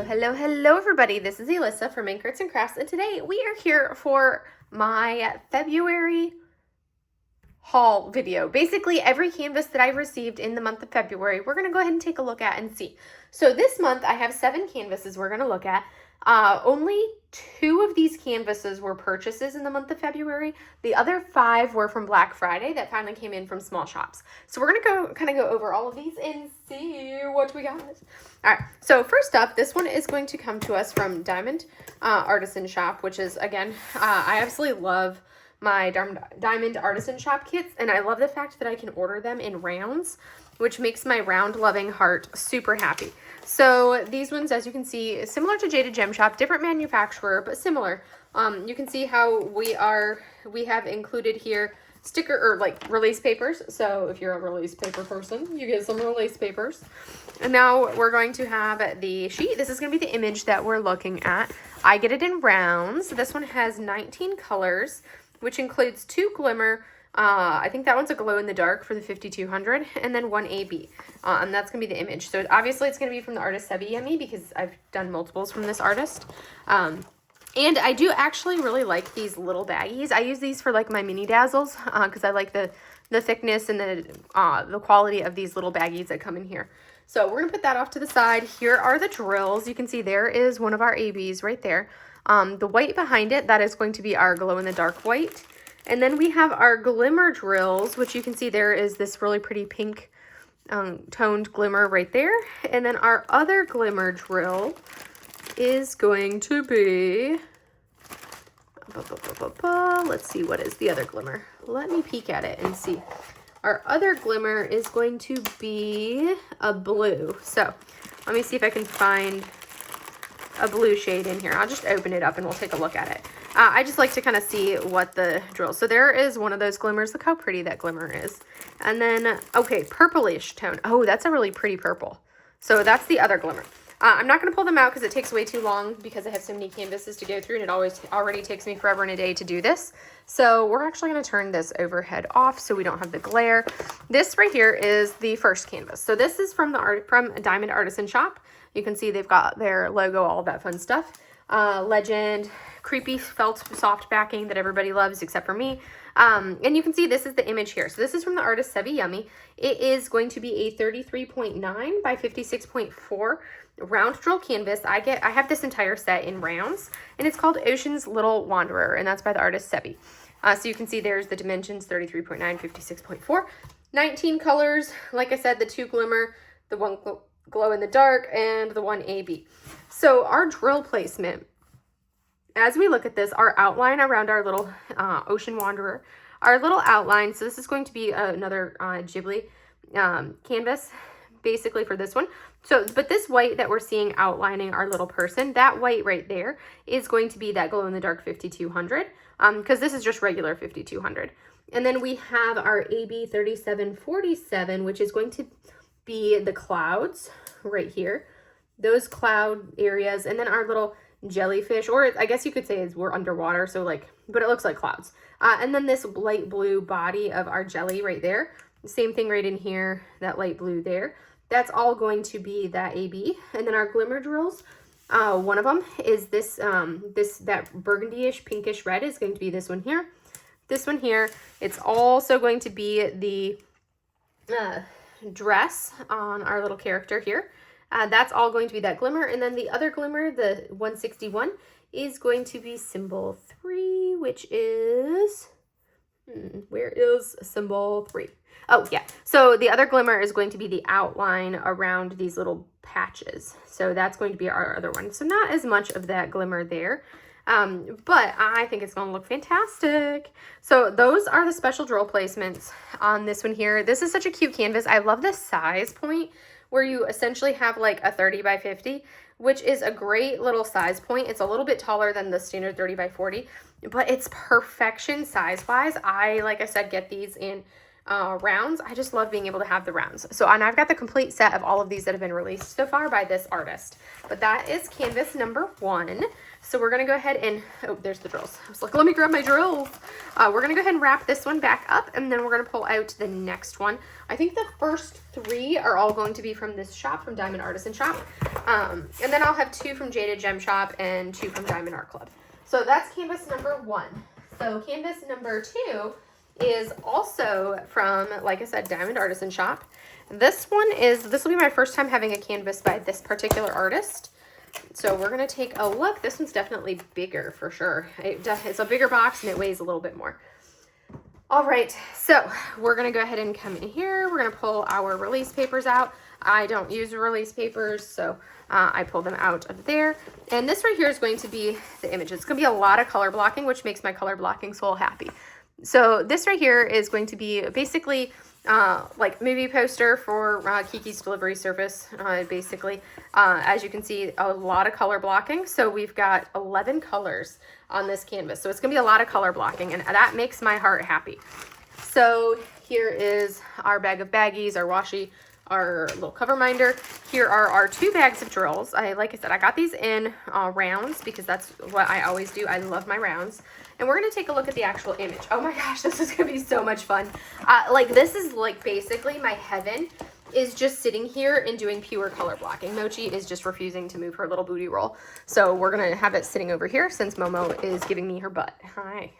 Hello everybody. This is Alyssa from Ink Arts and Crafts, and today we are here for my February haul video. Basically, every canvas that I've received in the month of February, we're going to go ahead and take a look at and see. So this month I have 7 canvases we're going to look at. Only 2 of these canvases were purchases in the month of February. The other 5 were from Black Friday that finally came in from small shops. So we're going to kind of go over all of these and see what we got. All right, so first up, this one is going to come to us from Diamond Artisan Shop, which is, again, I absolutely love my Diamond Artisan Shop kits, and I love the fact that I can order them in rounds, which makes my round-loving heart super happy. So these ones, as you can see, similar to Jaded Gem Shop, different manufacturer, but similar. You can see how we have included here sticker or like release papers. So if you're a release paper person, you get some release papers. And now we're going to have the sheet. This is going to be the image that we're looking at. I get it in rounds. This one has 19 colors, which includes 2 glimmer. I think that one's a glow in the dark for the 5200, and then 1 AB. And that's going to be the image. So obviously it's going to be from the artist Sebi Yummy because I've done multiples from this artist. And I do actually really like these little baggies. I use these for like my mini dazzles because I like the thickness and the quality of these little baggies that come in here. So we're going to put that off to the side. Here are the drills. You can see there is one of our ABs right there. The white behind it, that is going to be our glow in the dark white. And then we have our glimmer drills, which you can see there is this really pretty pink toned glimmer right there. And then our other glimmer drill is going to be, let's see, what is the other glimmer? Let me peek at it and see. Our other glimmer is going to be a blue. So let me see if I can find a blue shade in here. I'll just open it up and we'll take a look at it. I just like to kind of see what the drill. So there is one of those glimmers. Look how pretty that glimmer is. And then, okay, purplish tone. Oh, that's a really pretty purple. So that's the other glimmer. I'm not going to pull them out because it takes way too long because I have so many canvases to go through, and it already takes me forever and a day to do this. So we're actually going to turn this overhead off so we don't have the glare. This right here is the first canvas. So this is from Diamond Artisan Shop. You can see they've got their logo, all that fun stuff. Legend, creepy felt soft backing that everybody loves except for me. And you can see this is the image here. So this is from the artist Sebi Yummy. It is going to be a 33.9 by 56.4 round drill canvas. I have this entire set in rounds, and it's called Ocean's Little Wanderer, and that's by the artist Sebi. So you can see there's the dimensions, 33.9, 56.4, 19 colors. Like I said, the 2 glimmer, the 1 glow in the dark, and the 1 AB. So our drill placement, as we look at this, our outline around our little Ocean Wanderer, our little outline, so this is going to be another Ghibli canvas, basically for this one. So, but this white that we're seeing outlining our little person, that white right there is going to be that glow in the dark 5200, because this is just regular 5200. And then we have our AB 3747, which is going to be the clouds right here, those cloud areas, and then our little jellyfish, or I guess you could say we're underwater, so like, but it looks like clouds. And then this light blue body of our jelly right there, same thing right in here, that light blue there, that's all going to be that AB. And then our glimmer drills, one of them is this that burgundy-ish pinkish red is going to be this one here. This one here, it's also going to be the dress on our little character here. That's all going to be that glimmer. And then the other glimmer, the 161, is going to be symbol 3, which is, where is symbol 3? Oh, yeah. So the other glimmer is going to be the outline around these little patches. So that's going to be our other one. So not as much of that glimmer there. But I think it's going to look fantastic. So those are the special drill placements on this one here. This is such a cute canvas. I love this size point where you essentially have like a 30 by 50, which is a great little size point. It's a little bit taller than the standard 30 by 40, but it's perfection size-wise. Like I said, get these in rounds. I just love being able to have the rounds. So, and I've got the complete set of all of these that have been released so far by this artist. But that is canvas number 1. So we're going to go ahead and, oh, there's the drills. I was like, let me grab my drills. We're gonna go ahead and wrap this one back up, and then we're gonna pull out the next one. I think the first 3 are all going to be from this shop, from Diamond Artisan Shop. And then I'll have 2 from Jaded Gem Shop and 2 from Diamond Art Club. So that's canvas number 1. So canvas number 2 is also from, like I said, Diamond Artisan Shop. This will be my first time having a canvas by this particular artist. So we're going to take a look. This one's definitely bigger for sure. It's a bigger box and it weighs a little bit more. All right, so we're going to go ahead and come in here. We're going to pull our release papers out. I don't use release papers, so I pull them out of there. And this right here is going to be the image. It's going to be a lot of color blocking, which makes my color blocking soul happy. So this right here is going to be basically like movie poster for Kiki's delivery service, basically. As you can see, a lot of color blocking. So we've got 11 colors on this canvas. So it's going to be a lot of color blocking, and that makes my heart happy. So here is our bag of baggies, our washi, our little cover minder. Here are our 2 bags of drills. Like I said, I got these in rounds because that's what I always do. I love my rounds. And we're going to take a look at the actual image. Oh my gosh, this is going to be so much fun. Like this is like basically my heaven is just sitting here and doing pure color blocking. Mochi is just refusing to move her little booty roll. So we're going to have it sitting over here since Momo is giving me her butt. Hi.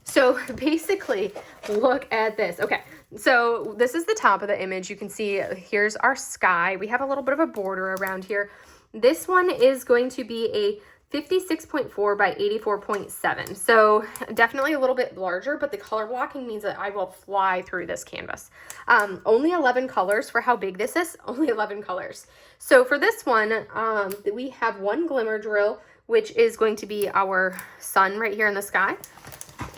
So basically, look at this. Okay, so this is the top of the image. You can see here's our sky. We have a little bit of a border around here. This one is going to be a 56.4 by 84.7. So definitely a little bit larger, but the color blocking means that I will fly through this canvas. Only 11 colors for how big this is, only 11 colors. So for this one, we have 1 glimmer drill, which is going to be our sun right here in the sky.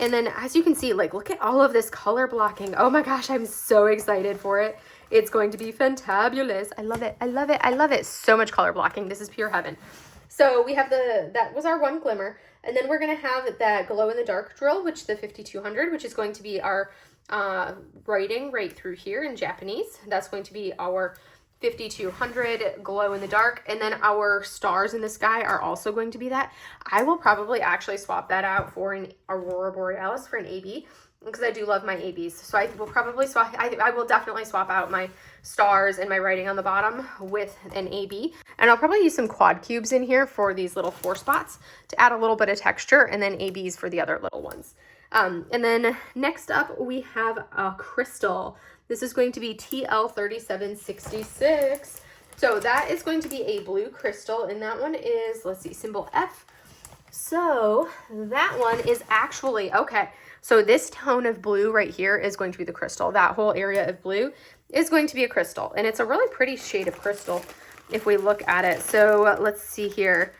And then as you can see, like, look at all of this color blocking. Oh my gosh, I'm so excited for it. It's going to be fantabulous. I love it. I love it. I love it. So much color blocking. This is pure heaven. So we have that was our 1 glimmer. And then we're going to have that glow in the dark drill, which the 5200, which is going to be our writing right through here in Japanese. That's going to be our 5200 glow in the dark. And then our stars in the sky are also going to be that. I will probably actually swap that out for an Aurora Borealis, for an AB, because I do love my ABs. So I will probably swap, I will definitely swap out my stars and my writing on the bottom with an AB. And I'll probably use some quad cubes in here for these little 4 spots to add a little bit of texture, and then ABs for the other little ones. And then next up we have a crystal. This is going to be TL3766. So that is going to be a blue crystal, and that one is, let's see, symbol F. So that one is actually, okay, so this tone of blue right here is going to be the crystal. That whole area of blue is going to be a crystal, and it's a really pretty shade of crystal if we look at it. So let's see here.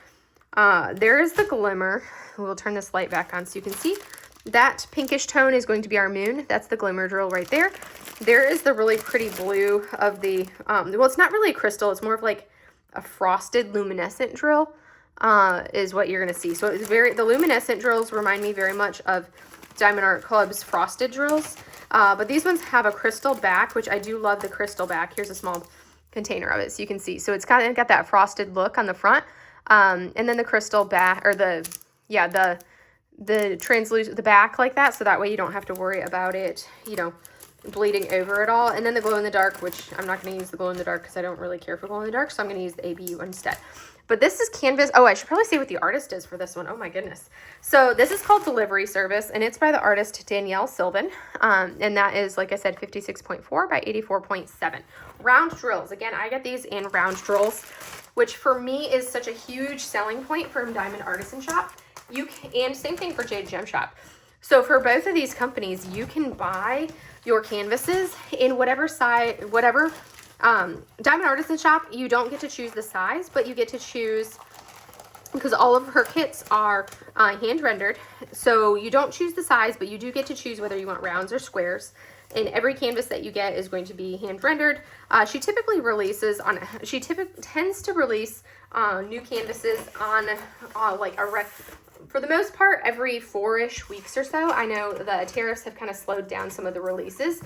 There is the glimmer. We'll turn this light back on so you can see. That pinkish tone is going to be our moon. That's the glimmer drill right there. There is the really pretty blue of the, well, it's not really a crystal. It's more of like a frosted luminescent drill is what you're going to see. So it's the luminescent drills remind me very much of Diamond Art Club's frosted drills. But these ones have a crystal back, which I do love the crystal back. Here's a small container of it so you can see. So it's kind of got that frosted look on the front. And then the crystal back, or the translucent, the back like that, so that way you don't have to worry about it, you know, bleeding over at all. And then the glow in the dark, which I'm not going to use the glow in the dark because I don't really care for glow in the dark, so I'm going to use the ABU instead. But this is canvas. Oh, I should probably say what the artist is for this one. Oh my goodness. So this is called Delivery Service, and it's by the artist Danielle Sylvan. And that is, like I said, 56.4 by 84.7. Round drills. Again, I get these in round drills, which for me is such a huge selling point from Diamond Artisan Shop. And same thing for Jaded Gem Shop. So for both of these companies, you can buy your canvases in whatever size, Diamond Artisan Shop, you don't get to choose the size, but you get to choose, because all of her kits are hand rendered. So you don't choose the size, but you do get to choose whether you want rounds or squares. And every canvas that you get is going to be hand rendered. She typically releases on, tends to release new canvases on like for the most part, every 4-ish weeks or so. I know the tariffs have kind of slowed down some of the releases,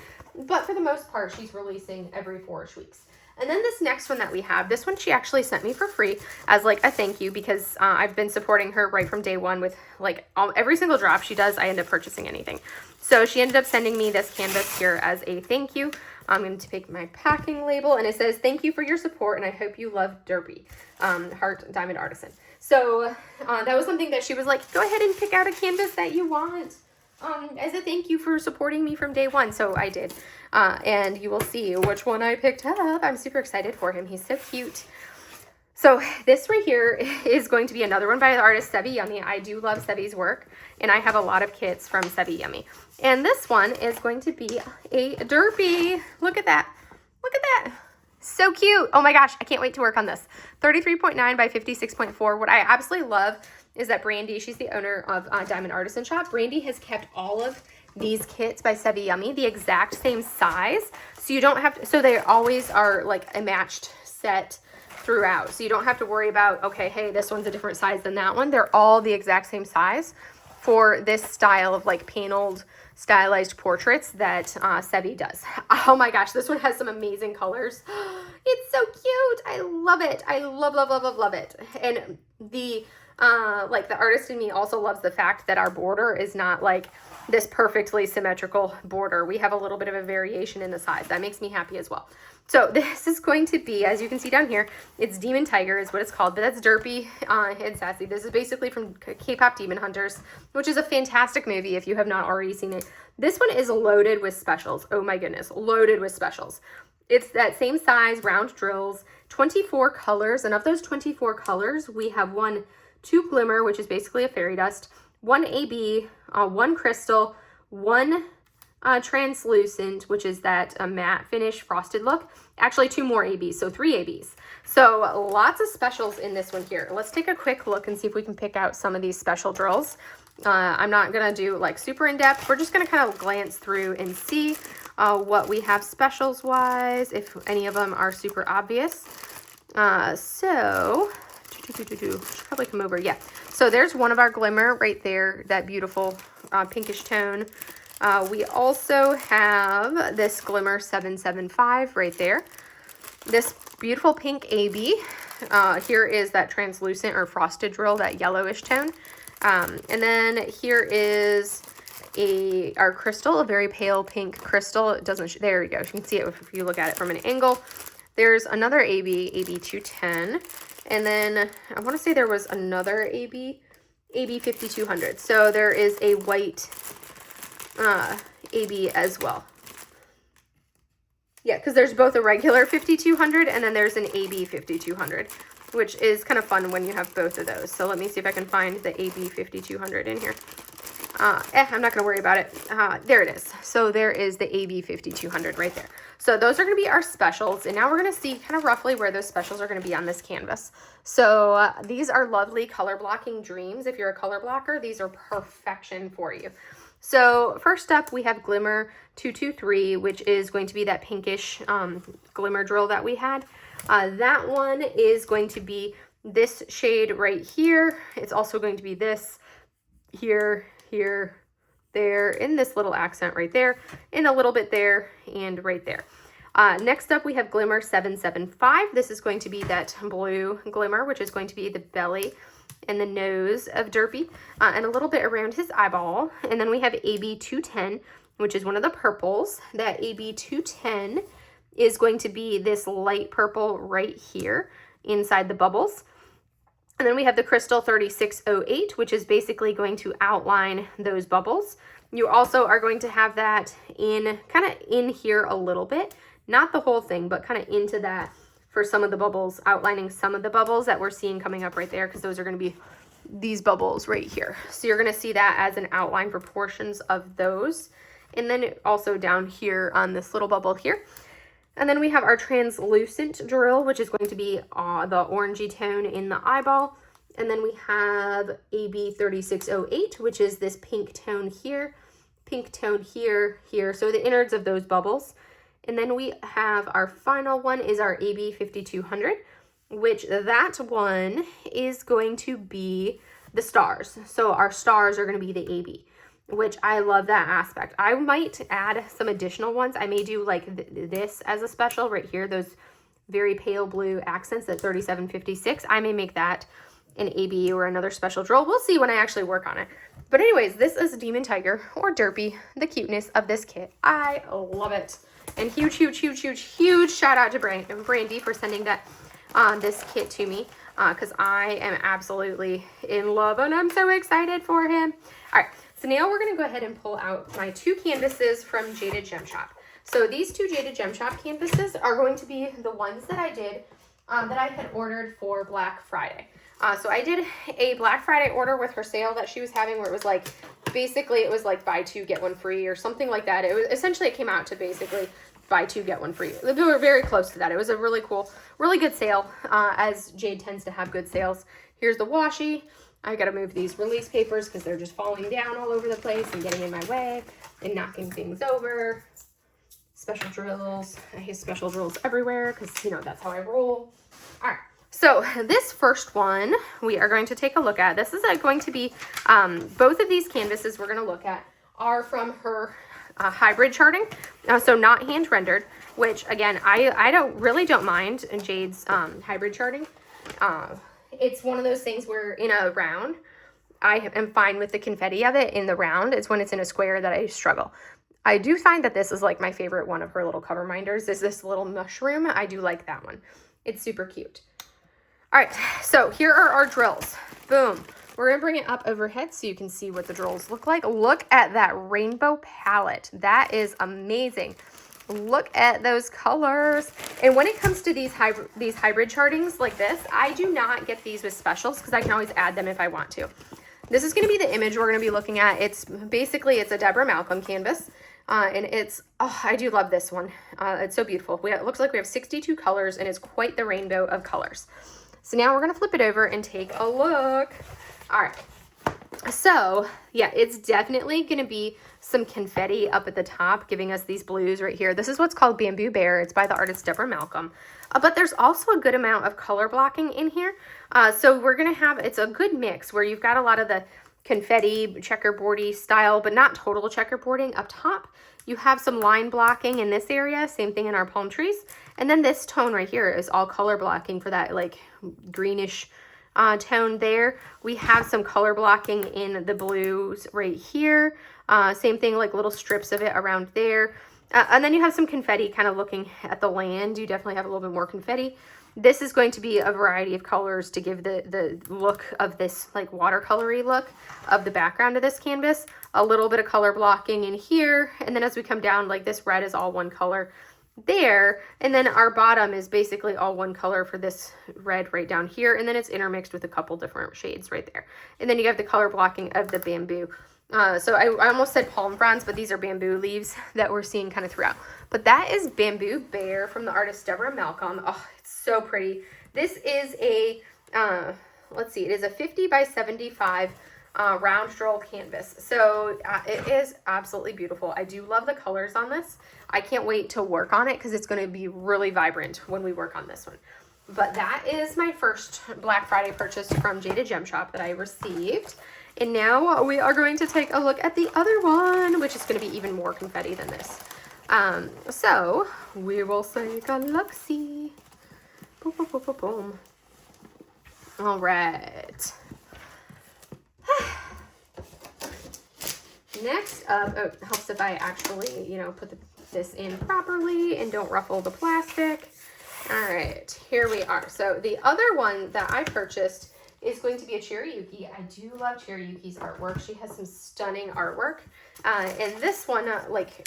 but for the most part, she's releasing every 4-ish weeks. And then this next one that we have, this one she actually sent me for free as like a thank you, because I've been supporting her right from day one with like every single drop she does, I end up purchasing anything. So she ended up sending me this canvas here as a thank you. I'm going to take my packing label, and it says, "Thank you for your support, and I hope you love Derpy, Heart Diamond Artisan." So that was something that she was like, go ahead and pick out a canvas that you want as a thank you for supporting me from day one. So I did. And you will see which one I picked up. I'm super excited for him. He's so cute. So this right here is going to be another one by the artist Sevi Yummy. I do love Sevi's work, and I have a lot of kits from Sevi Yummy. And this one is going to be a Derpy. Look at that. Look at that. So cute. Oh my gosh, I can't wait to work on this. 33.9 by 56.4. What I absolutely love is that Brandy, she's the owner of Diamond Artisan Shop. Brandy has kept all of these kits by Sevi Yummy the exact same size. So you don't have to, so they always are like a matched set throughout. So you don't have to worry about, okay, hey, this one's a different size than that one. They're all the exact same size for this style of like paneled stylized portraits that Sevi does. Oh my gosh, this one has some amazing colors. It's so cute. I love it. I love, love, love, love, love it. And the like the artist in me also loves the fact that our border is not like this perfectly symmetrical border. We have a little bit of a variation in the size. That makes me happy as well. So this is going to be, as you can see down here, it's Demon Tiger is what it's called, but that's Derpy and Sassy. This is basically from K-Pop Demon Hunters, which is a fantastic movie if you have not already seen it. This one is loaded with specials. Oh my goodness, loaded with specials. It's that same size, round drills, 24 colors, and of those 24 colors, we have 2 glimmer, which is basically a fairy dust, 1 AB, 1 crystal, 1 translucent, which is that matte finish frosted look. Actually 2 more ABs, so 3 ABs. So lots of specials in this one here. Let's take a quick look and see if we can pick out some of these special drills. I'm not gonna do like super in depth. We're just gonna kind of glance through and see what we have specials wise, if any of them are super obvious. So should probably come over. Yeah. So there's one of our glimmer right there, that beautiful pinkish tone. We also have this glimmer 775 right there. This beautiful pink AB. Here is that translucent or frosted drill, that yellowish tone. And then here is our crystal, a very pale pink crystal. It doesn't, there you go. You can see it if you look at it from an angle. There's another AB, AB 210. And then I want to say there was another AB, AB 5200. So there is a white AB as well. Yeah, because there's both a regular 5200 and then there's an AB 5200, which is kind of fun when you have both of those. So let me see if I can find the AB 5200 in here. I'm not going to worry about it. There it is. So there is the AB 5200 right there. So those are going to be our specials. And now we're going to see kind of roughly where those specials are going to be on this canvas. So these are lovely color blocking dreams. If you're a color blocker, these are perfection for you. So first up, we have Glimmer 223, which is going to be that pinkish glimmer drill that we had. That one is going to be this shade right here. It's also going to be this here, here, there, in this little accent right there, and a little bit there, and right there. Next up, we have Glimmer 775. This is going to be that blue glimmer, which is going to be the belly and the nose of Derpy, and a little bit around his eyeball. And then we have AB 210, which is one of the purples. That AB 210 is going to be this light purple right here inside the bubbles. And then we have the Crystal 3608, which is basically going to outline those bubbles. You also are going to have that in kind of in here a little bit, not the whole thing, but kind of into that for some of the bubbles, outlining some of the bubbles that we're seeing coming up right there, because those are going to be these bubbles right here. So you're going to see that as an outline for portions of those. And then also down here on this little bubble here. And then we have our translucent drill, which is going to be the orangey tone in the eyeball. And then we have AB 3608, which is this pink tone here, here. So the innards of those bubbles. And then we have our final one is our AB 5200, which that one is going to be the stars. So our stars are going to be the AB, which I love that aspect. I might add some additional ones. I may do like this as a special right here, those very pale blue accents at $37.56. I may make that an AB or another special drill. We'll see when I actually work on it. But anyways, this is Demon Tiger or Derpy, the cuteness of this kit. I love it. And huge, huge, huge, huge, huge shout out to Brandy for sending that this kit to me, because I am absolutely in love and I'm so excited for him. All right, so now we're going to go ahead and pull out my 2 canvases from Jaded Gem Shop. So these 2 Jaded Gem Shop canvases are going to be the ones that I did, that I had ordered for Black Friday. So I did a Black Friday order with her sale that she was having, where it was like, basically it was like buy 2 get 1 free or something like that. It was essentially, it came out to basically buy 2 get 1 free. They were very close to that. It was a really cool, really good sale, as Jade tends to have good sales. Here's the washi. I got to move these release papers because they're just falling down all over the place and getting in my way and knocking things over. Special drills. I have special drills everywhere because, you know, that's how I roll. All right. So this first one we are going to take a look at. This is going to be, both of these canvases we're going to look at are from her hybrid charting. So not hand rendered, which again, I don't mind Jade's hybrid charting. It's one of those things where in a round, I am fine with the confetti of it in the round. It's when it's in a square that I struggle. I do find that this is like my favorite one of her little cover minders, is this little mushroom. I do like that one. It's super cute. All right, so here are our drills. Boom. We're going to bring it up overhead so you can see what the drills look like. Look at that rainbow palette. That is amazing. Look at those colors. And when it comes to these hybrid chartings like this, I do not get these with specials because I can always add them if I want to. This is going to be the image we're going to be looking at. It's basically, it's a Deborah Malcolm canvas. And it's, oh, I do love this one. It's so beautiful. It looks like we have 62 colors and it's quite the rainbow of colors. So now we're going to flip it over and take a look. All right. So yeah, it's definitely going to be some confetti up at the top, giving us these blues right here. This is what's called Bamboo Bear. It's by the artist Deborah Malcolm. But there's also a good amount of color blocking in here. So we're going to have, it's a good mix where you've got a lot of the confetti checkerboardy style, but not total checkerboarding up top. You have some line blocking in this area, same thing in our palm trees. And then this tone right here is all color blocking for that like greenish tone there. We have some color blocking in the blues right here. Same thing, like little strips of it around there. And then you have some confetti kind of looking at the land. You definitely have a little bit more confetti. This is going to be a variety of colors to give the look of this like watercolory look of the background of this canvas. A little bit of color blocking in here. And then as we come down, like this red is all one color there. And then our bottom is basically all one color for this red right down here. And then it's intermixed with a couple different shades right there. And then you have the color blocking of the bamboo. So I almost said palm fronds, but these are bamboo leaves that we're seeing kind of throughout. But that is Bamboo Bear from the artist Deborah Malcolm. Oh, it's so pretty. This is a, let's see, it is a 50 by 75 round drill canvas. So it is absolutely beautiful. I do love the colors on this. I can't wait to work on it because it's going to be really vibrant when we work on this one. But that is my first Black Friday purchase from Jaded Gem Shop that I received. And now we are going to take a look at the other one, which is going to be even more confetti than this. So we will take a look-see. Boom, boom, boom, boom, boom. All right. Next up, oh, it helps if I actually, you know, put this in properly and don't ruffle the plastic. All right, here we are. So the other one that I purchased is going to be a Cherryuki. I do love Cherryuki's artwork. She has some stunning artwork. And this one,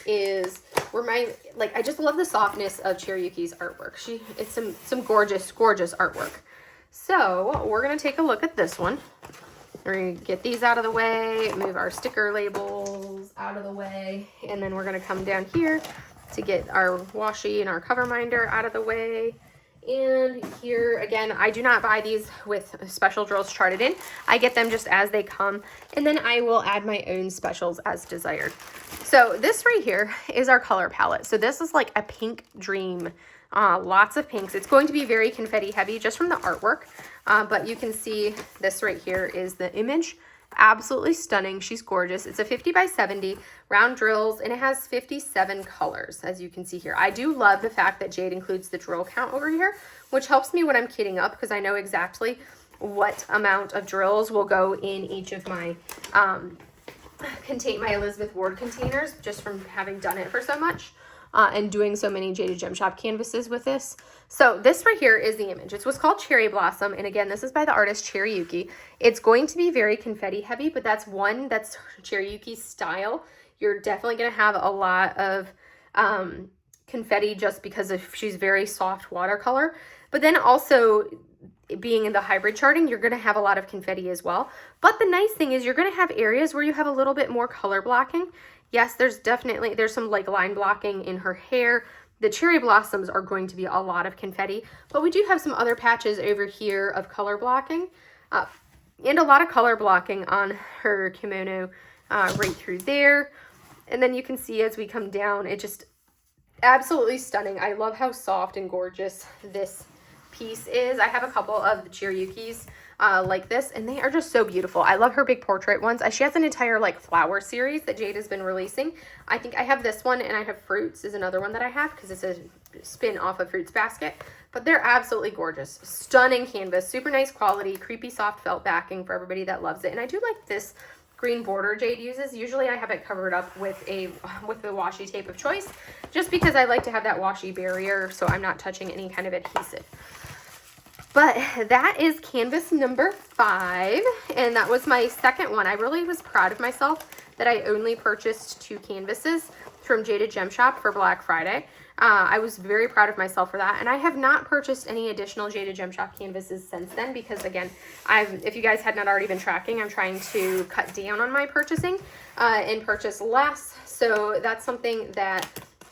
is I just love the softness of Cherryuki's artwork. It's some gorgeous, gorgeous artwork. So we're gonna take a look at this one. We're gonna get these out of the way, move our sticker labels out of the way, and then we're gonna come down here to get our washi and our cover minder out of the way. And here again, I do not buy these with special drills charted in. I get them just as they come, and then I will add my own specials as desired. So this right here is our color palette. So this is like a pink dream, lots of pinks. It's going to be very confetti heavy just from the artwork, but you can see this right here is the image, Absolutely stunning. She's gorgeous. It's a 50 by 70 round drills, and it has 57 colors, as you can see here. I do love the fact that Jade includes the drill count over here, which helps me when I'm kitting up because I know exactly what amount of drills will go in each of my my Elizabeth Ward containers, just from having done it for so much and doing so many Jaded Gem Shop canvases with this. So this right here is the image. It's what's called Cherry Blossom, and again, this is by the artist Cherryuki. It's going to be very confetti heavy, but that's Cherryuki's style. You're definitely going to have a lot of confetti just because she's very soft watercolor. But then also, being in the hybrid charting, you're going to have a lot of confetti as well. But the nice thing is you're going to have areas where you have a little bit more color blocking. Yes, there's some like line blocking in her hair. The cherry blossoms are going to be a lot of confetti, but we do have some other patches over here of color blocking and a lot of color blocking on her kimono right through there. And then you can see as we come down, it just absolutely stunning. I love how soft and gorgeous this piece is. I have a couple of the Cherryukis like this, and they are just so beautiful. I love her big portrait ones. She has an entire like flower series that Jade has been releasing. I think I have this one, and I have Fruits is another one that I have because it's a spin off of Fruits Basket. But they're absolutely gorgeous. Stunning canvas, super nice quality, creepy soft felt backing for everybody that loves it. And I do like this green border Jade uses. Usually I have it covered up with the washi tape of choice, just because I like to have that washi barrier so I'm not touching any kind of adhesive. But that is canvas number 5, and that was my second one. I really was proud of myself that I only purchased 2 canvases from Jaded Gem Shop for Black Friday. I was very proud of myself for that, and I have not purchased any additional Jaded Gem Shop canvases since then because, again, if you guys had not already been tracking, I'm trying to cut down on my purchasing and purchase less. So that's something that,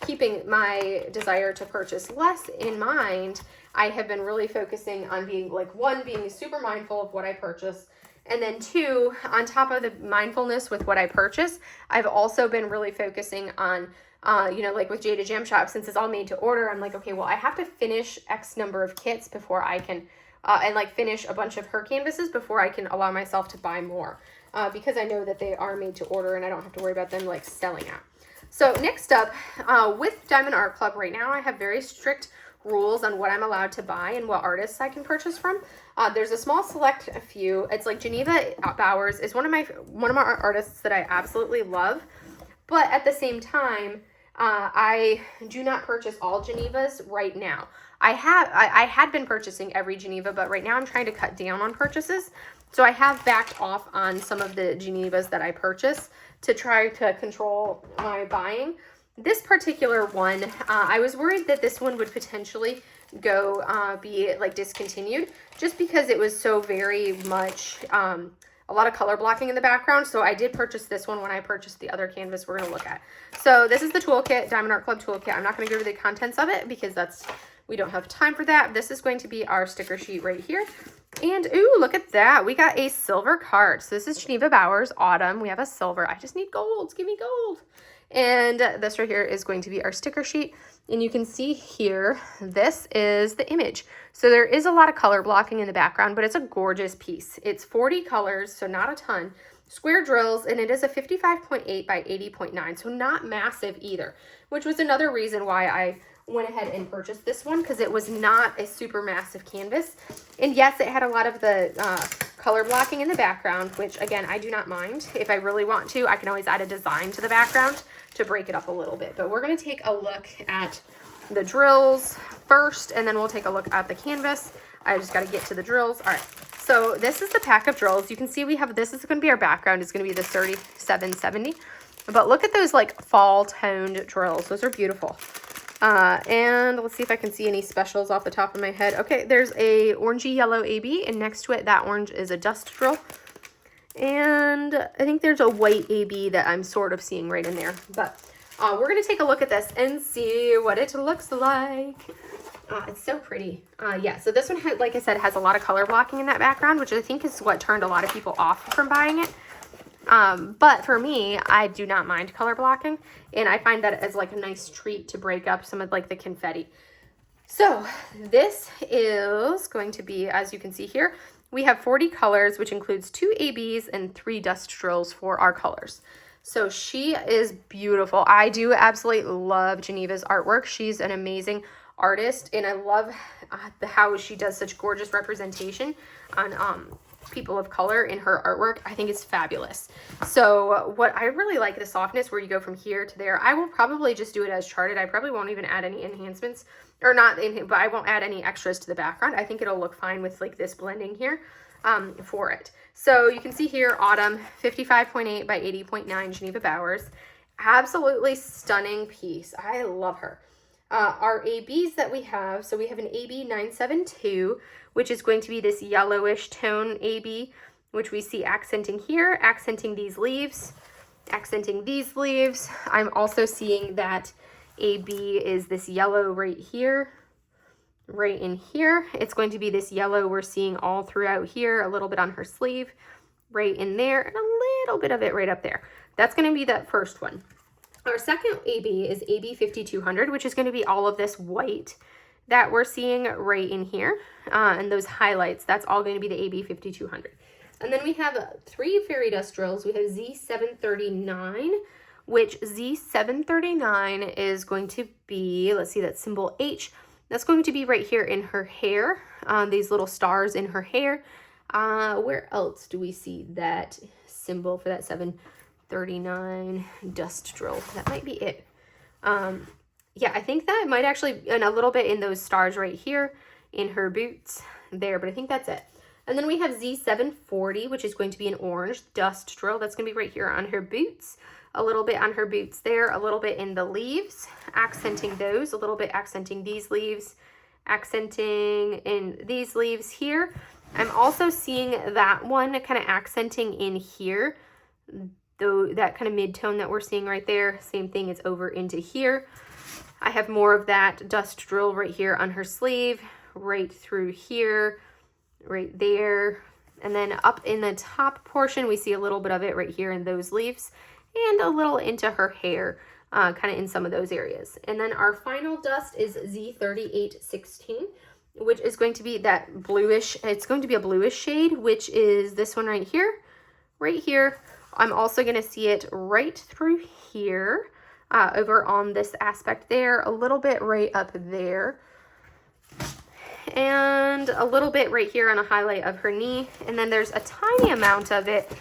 keeping my desire to purchase less in mind, I have been really focusing on being being super mindful of what I purchase. And then 2, on top of the mindfulness with what I purchase, I've also been really focusing on, like with Jaded Gem Shop, since it's all made to order, I'm like, okay, well, I have to finish X number of kits before I can, finish a bunch of her canvases before I can allow myself to buy more. Because I know that they are made to order and I don't have to worry about them selling out. So next up, with Diamond Art Club right now, I have very strict rules on what I'm allowed to buy and what artists I can purchase from. There's a small select few. It's like Geneva Bowers is one of my artists that I absolutely love, but at the same time, I do not purchase all Genevas right now. I had been purchasing every Geneva, but right now I'm trying to cut down on purchases. So I have backed off on some of the Genevas that I purchase to try to control my buying. This particular one, I was worried that this one would potentially be discontinued just because it was so very much a lot of color blocking in the background. So I did purchase this one when I purchased the other canvas we're going to look at. So this is the toolkit, Diamond Art Club toolkit. I'm not going to go over the contents of it because we don't have time for that. This is going to be our sticker sheet right here. And ooh, look at that. We got a silver card. So this is Geneva Bowers Autumn. We have a silver. I just need gold. Give me gold. And this right here is going to be our sticker sheet. And you can see here, this is the image. So there is a lot of color blocking in the background, but it's a gorgeous piece. It's 40 colors, so not a ton. Square drills, and it is a 55.8 by 80.9, so not massive either, which was another reason why I went ahead and purchased this one, because it was not a super massive canvas. And yes, it had a lot of the color blocking in the background, which again, I do not mind. If I really want to, I can always add a design to the background to break it up a little bit. But we're going to take a look at the drills first, and then we'll take a look at the canvas. I just got to get to the drills. All right, so this is the pack of drills. You can see we have, this is going to be our background. It's going to be the 3770. But look at those fall toned drills. Those are beautiful. And let's see if I can see any specials off the top of my head. Okay, there's a orangey yellow AB, and next to it, that orange is a dust drill. And I think there's a white AB that I'm sort of seeing right in there. But we're going to take a look at this and see what it looks like. It's so pretty. Yeah, so this one, like I said, has a lot of color blocking in that background, which I think is what turned a lot of people off from buying it. But for me, I do not mind color blocking, and I find that as a nice treat to break up some of the confetti. So this is going to be, as you can see here, We have 40 colors, which includes 2 ABs and 3 dust drills for our colors. So she is beautiful. I do absolutely love Geneva's artwork. She's an amazing artist, and I love how she does such gorgeous representation on people of color in her artwork. I think it's fabulous. So what I really like the softness where you go from here to there. I will probably just do it as charted. I probably won't even add any enhancements, or not, but I won't add any extras to the background. I think it'll look fine with like this blending here for it. So you can see here, Autumn, 55.8 by 80.9 Geneva Bowers. Absolutely stunning piece. I love her. Our ABs that we have, so we have an AB 972, which is going to be this yellowish tone AB, which we see accenting here, accenting these leaves, accenting these leaves. I'm also seeing that AB is this yellow right here, right in here. It's going to be this yellow we're seeing all throughout here, a little bit on her sleeve, right in there, and a little bit of it right up there. That's going to be that first one. Our second AB is AB 5200, which is going to be all of this white that we're seeing right in here, and those highlights. That's all going to be the AB 5200. And then we have 3 fairy dust drills. We have Z739, which Z739 is going to be, let's see, that symbol H. That's going to be right here in her hair, these little stars in her hair. Where else do we see that symbol for that 739 dust drill? That might be it. Yeah, I think that might actually, and a little bit in those stars right here in her boots there, but I think that's it. And then we have Z740, which is going to be an orange dust drill. That's going to be right here on her boots, a little bit on her boots there, a little bit in the leaves, accenting those, a little bit accenting these leaves, accenting in these leaves here. I'm also seeing that one kind of accenting in here, though, that kind of mid-tone that we're seeing right there. Same thing is over into here. I have more of that dust drill right here on her sleeve, right through here, right there. And then up in the top portion, we see a little bit of it right here in those leaves, and a little into her hair, kind of in some of those areas. And then our final dust is Z3816, which is going to be that bluish, it's going to be a bluish shade, which is this one right here, right here. I'm also going to see it right through here, over on this aspect there, a little bit right up there, and a little bit right here on a highlight of her knee. And then there's a tiny amount of it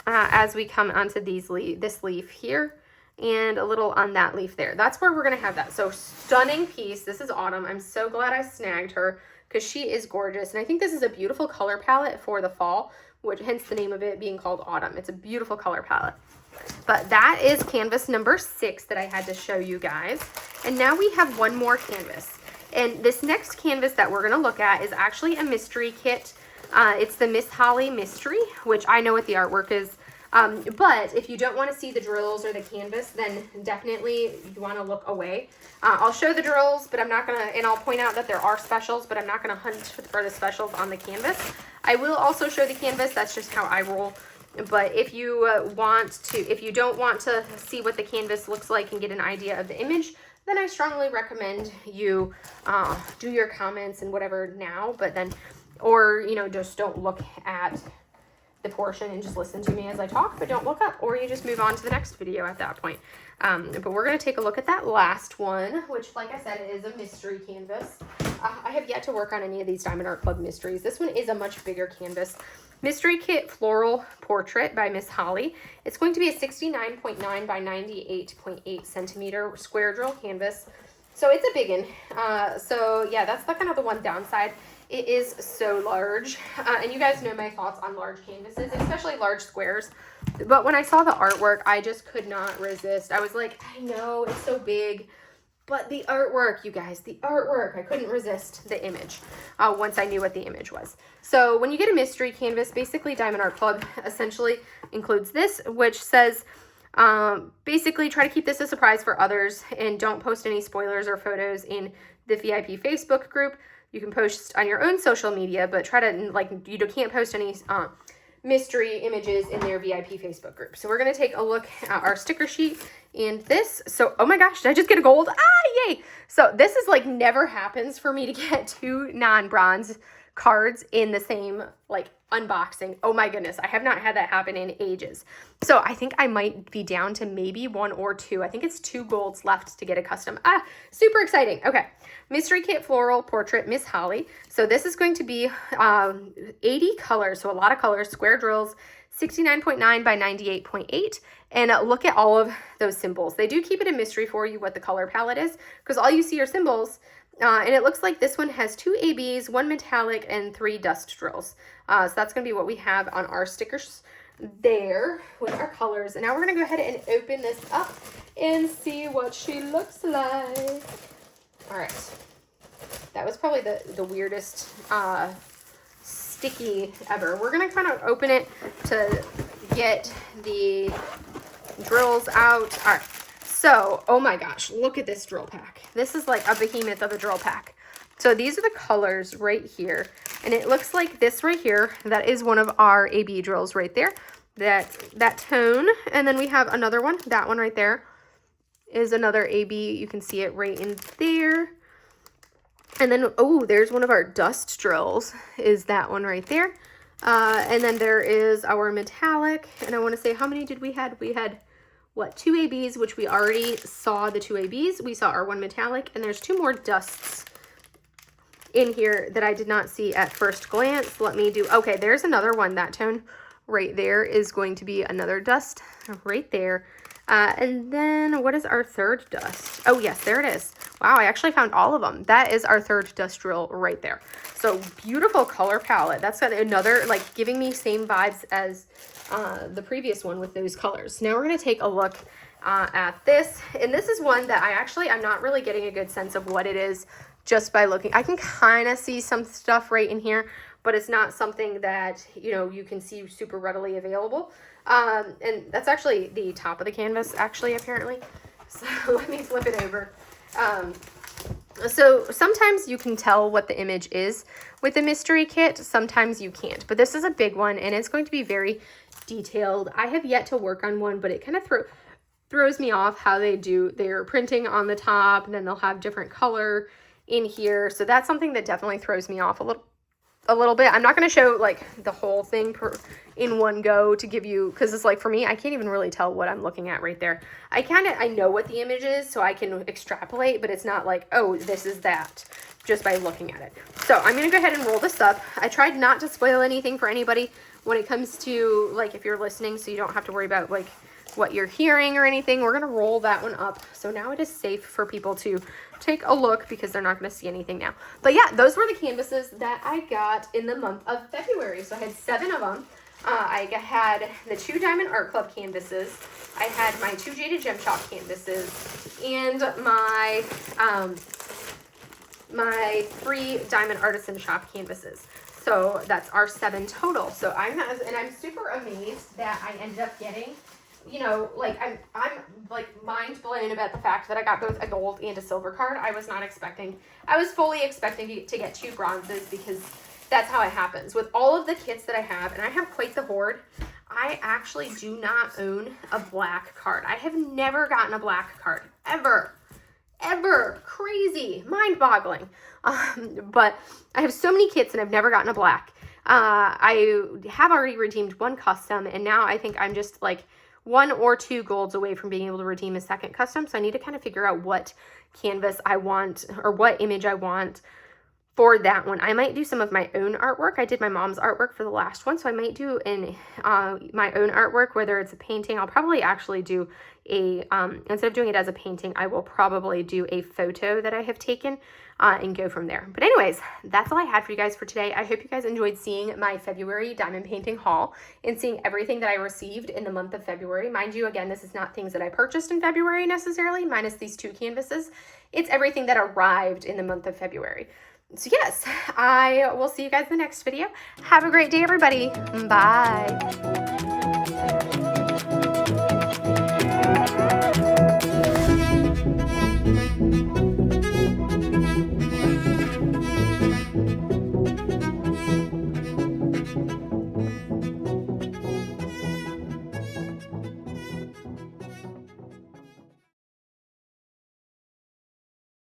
as we come onto this leaf here, and a little on that leaf there. That's where we're going to have that. So stunning piece. This is Autumn. I'm so glad I snagged her because she is gorgeous. And I think this is a beautiful color palette for the fall, which hence the name of it being called Autumn. It's a beautiful color palette. But that is canvas number 6 that I had to show you guys. And now we have one more canvas. And this next canvas that we're going to look at is actually a mystery kit. It's the Miss Holly Mystery, which I know what the artwork is. But if you don't want to see the drills or the canvas, then definitely you want to look away. I'll show the drills, but I'm not going to, and I'll point out that there are specials, but I'm not going to hunt for the specials on the canvas. I will also show the canvas. That's just how I roll. But if you if you don't want to see what the canvas looks like and get an idea of the image, then I strongly recommend you do your comments and whatever now, but then, or, you know, just don't look at the portion and just listen to me as I talk, but don't look up, or you just move on to the next video at that point. But we're going to take a look at that last one, which, like I said, is a mystery canvas. I have yet to work on any of these Diamond Art Club mysteries. This one is a much bigger canvas. Mystery Kit Floral Portrait by Miss Holly. It's going to be a 69.9 by 98.8 centimeter square drill canvas. So it's a big one. So yeah, that's the kind of the one downside. It is so large. And you guys know my thoughts on large canvases, especially large squares. But when I saw the artwork, I just could not resist. I was like, I know it's so big, but the artwork, you guys, the artwork, I couldn't resist the image once I knew what the image was. So when you get a mystery canvas, basically Diamond Art Club essentially includes this, which says, basically try to keep this a surprise for others and don't post any spoilers or photos in the VIP Facebook group. You can post on your own social media, but try to, like, you can't post any mystery images in their VIP Facebook group. So we're going to take a look at our sticker sheet and this. So, oh my gosh, did I just get a gold? Ah, yay. So this is like never happens for me to get 2 non-bronze cards in the same like unboxing. Oh my goodness, I have not had that happen in ages. So I think I might be down to maybe 1 or 2. I think it's 2 golds left to get a custom. Super exciting. Okay, Mystery Kit Floral Portrait Miss Holly. So this is going to be 80 colors, so a lot of colors, square drills, 69.9 by 98.8. And look at all of those symbols. They do keep it a mystery for you what the color palette is, because all you see are symbols. And it looks like this one has 2 ABs, 1 metallic, and 3 dust drills. So that's going to be what we have on our stickers there with our colors. And now we're going to go ahead and open this up and see what she looks like. All right. That was probably the weirdest sticky ever. We're going to kind of open it to get the drills out. All right. So, oh my gosh, look at this drill pack. This is like a behemoth of a drill pack. So these are the colors right here. And it looks like this right here, that is one of our AB drills right there. That tone. And then we have another one. That one right there is another AB. You can see it right in there. And then, oh, there's one of our dust drills, is that one right there. And then there is our metallic. And I want to say, how many did we had? We had, what, 2 ABs, which we already saw the 2 ABs. We saw our 1 metallic, and there's 2 more dusts in here that I did not see at first glance. Let me do, okay, there's another one. That tone right there is going to be another dust right there. And then what is our third dust? Oh yes, there it is. Wow, I actually found all of them. That is our third dust drill right there. So beautiful color palette. That's got another, like, giving me same vibes as the previous one with those colors. Now we're going to take a look at this. And this is one that I'm not really getting a good sense of what it is just by looking. I can kind of see some stuff right in here, but it's not something that, you know, you can see super readily available. And that's actually the top of the canvas, actually, apparently. So let me flip it over. So sometimes you can tell what the image is with the mystery kit. Sometimes you can't. But this is a big one, and it's going to be very detailed. I have yet to work on one, but it kind of throws me off how they do their printing on the top, and then they'll have different color in here. So that's something that definitely throws me off a little bit. I'm not going to show like the whole thing in one go to give you, because it's like, for me, I can't even really tell what I'm looking at right there. I know what the image is, so I can extrapolate, but it's not like, oh, this is that, just by looking at it. So I'm going to go ahead and roll this up. I tried not to spoil anything for anybody when it comes to, like, if you're listening, so you don't have to worry about like what you're hearing or anything. We're going to roll that one up. So now it is safe for people to take a look, because they're not going to see anything now. But yeah, those were the canvases that I got in the month of February. So I had 7 of them. I had the 2 Diamond Art Club canvases. I had my 2 Jaded Gem Shop canvases, and my my 3 Diamond Artisan Shop canvases. So that's our 7 total. So I'm super amazed that I ended up getting, you know, like, I'm like mind blown about the fact that I got both a gold and a silver card. I was not expecting. I was fully expecting to get 2 bronzes, because that's how it happens with all of the kits that I have, and I have quite the hoard. I actually do not own a black card. I have never gotten a black card ever. Crazy, mind-boggling. But I have so many kits and I've never gotten a black. I have already redeemed 1 custom, and now I think I'm just like 1 or 2 golds away from being able to redeem a second custom. So I need to kind of figure out what canvas I want, or what image I want for that one. I might do some of my own artwork. I did my mom's artwork for the last one, so I might do my own artwork, whether it's a painting. I'll probably actually do a, instead of doing it as a painting, I will probably do a photo that I have taken and go from there. But anyways, that's all I had for you guys for today. I hope you guys enjoyed seeing my February diamond painting haul and seeing everything that I received in the month of February. Mind you, again, this is not things that I purchased in February necessarily, minus these 2 canvases. It's everything that arrived in the month of February. So yes, I will see you guys in the next video. Have a great day, everybody. Bye.